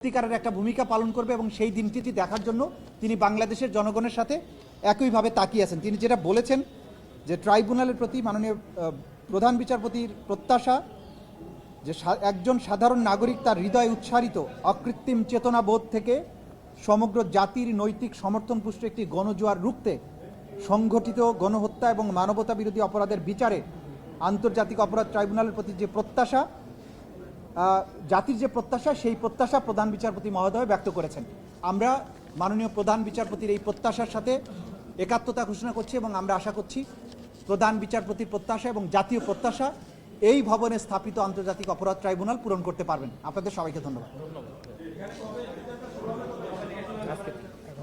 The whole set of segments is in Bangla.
সত্যিকারের একটা ভূমিকা পালন করবে এবং সেই দিনটি দেখার জন্য তিনি বাংলাদেশের জনগণের সাথে একইভাবে তাকিয়ে আছেন। তিনি যেটা বলেছেন যে ট্রাইব্যুনালের প্রতি মাননীয় প্রধান বিচারপতির প্রত্যাশা যে একজন সাধারণ নাগরিক তার হৃদয়ে উচ্চারিত অকৃত্রিম চেতনা বোধ থেকে সমগ্র জাতির নৈতিক সমর্থনপুষ্ট একটি গণজোয়ার রুখতে সংগঠিত গণহত্যা এবং মানবতা বিরোধী অপরাধের বিচারে আন্তর্জাতিক অপরাধ ট্রাইব্যুনালের প্রতি যে প্রত্যাশা, জাতির যে প্রত্যাশা, সেই প্রত্যাশা প্রধান বিচারপতি মহোদয় ব্যক্ত করেছেন। আমরা মাননীয় প্রধান বিচারপতির এই প্রত্যাশার সাথে একাত্মতা ঘোষণা করছি এবং আমরা আশা করছি প্রধান বিচারপতির প্রত্যাশা এবং জাতীয় প্রত্যাশা এই ভবনে স্থাপিত আন্তর্জাতিক অপরাধ ট্রাইব্যুনাল পূরণ করতে পারবেন। আপনাদের সবাইকে ধন্যবাদ।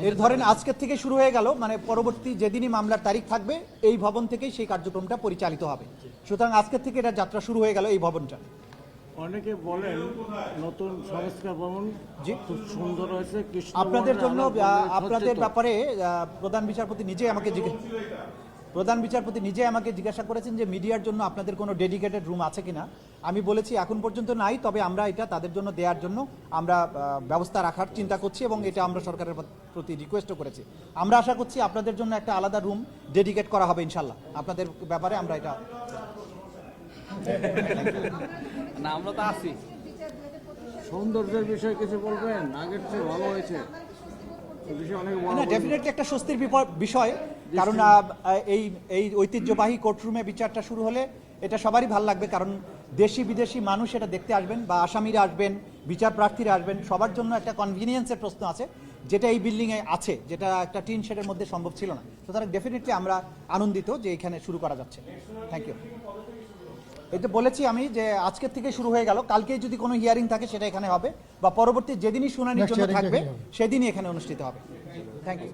এর ধরেন আজকের থেকে শুরু হয়ে গেল, মানে পরবর্তী যেদিনই মামলার তারিখ থাকবে এই ভবন থেকেই সেই কার্যক্রমটা পরিচালিত হবে। সুতরাং আজকের থেকে এটা যাত্রা শুরু হয়ে গেল এই ভবনটা। অনেকে বলেন নতুন সংস্কার ভবন খুব সুন্দর হয়েছে, আপনাদের জন্য আপনাদের ব্যাপারে প্রধান বিচারপতি নিজে আমাকে জিজ্ঞাসা করেছেন যে মিডিয়ার জন্য আপনাদের কোনো ডেডিকেটেড রুম আছে কিনা। আমি বলেছি এখন পর্যন্ত নাই, তবে আমরা এটা তাদের জন্য দেওয়ার জন্য আমরা ব্যবস্থা রাখার চিন্তা করছি এবং এটা আমরা সরকারের প্রতি রিকোয়েস্টও করেছি। আমরা আশা করছি আপনাদের জন্য একটা আলাদা রুম ডেডিকেট করা হবে ইনশাল্লাহ। আপনাদের ব্যাপারে আমরা এটা না, আমরা তো আছি। সৌন্দর্যের বিষয়ে কিছু বলবেন? আগের চেয়ে ভালো হয়েছে? ডেফিনেটলি একটা স্বস্তির বিষয়, কারণ এই ঐতিহ্যবাহী কোর্টরুমে বিচারটা শুরু হলে এটা সবারই ভালো লাগবে, কারণ দেশি বিদেশি মানুষ এটা দেখতে আসবেন বা আসামিরা আসবেন, বিচার প্রার্থীরা আসবেন, সবার জন্য একটা কনভিনিয়েন্সের প্রশ্ন আছে যেটা এই বিল্ডিংয়ে আছে, যেটা একটা টিন শেডের মধ্যে সম্ভব ছিল না। সুতরাং ডেফিনেটলি আমরা আনন্দিত যে এখানে শুরু করা যাচ্ছে। Thank you. এটা বলেছি আমি যে আজকের থেকে শুরু হয়ে গেল, কালকে যদি কোনো হিয়ারিং থাকে সেটা এখানে হবে বা পরবর্তী যেদিনই শুনানির জন্য থাকবে সেদিনই এখানে অনুষ্ঠিত হবে। Thank you.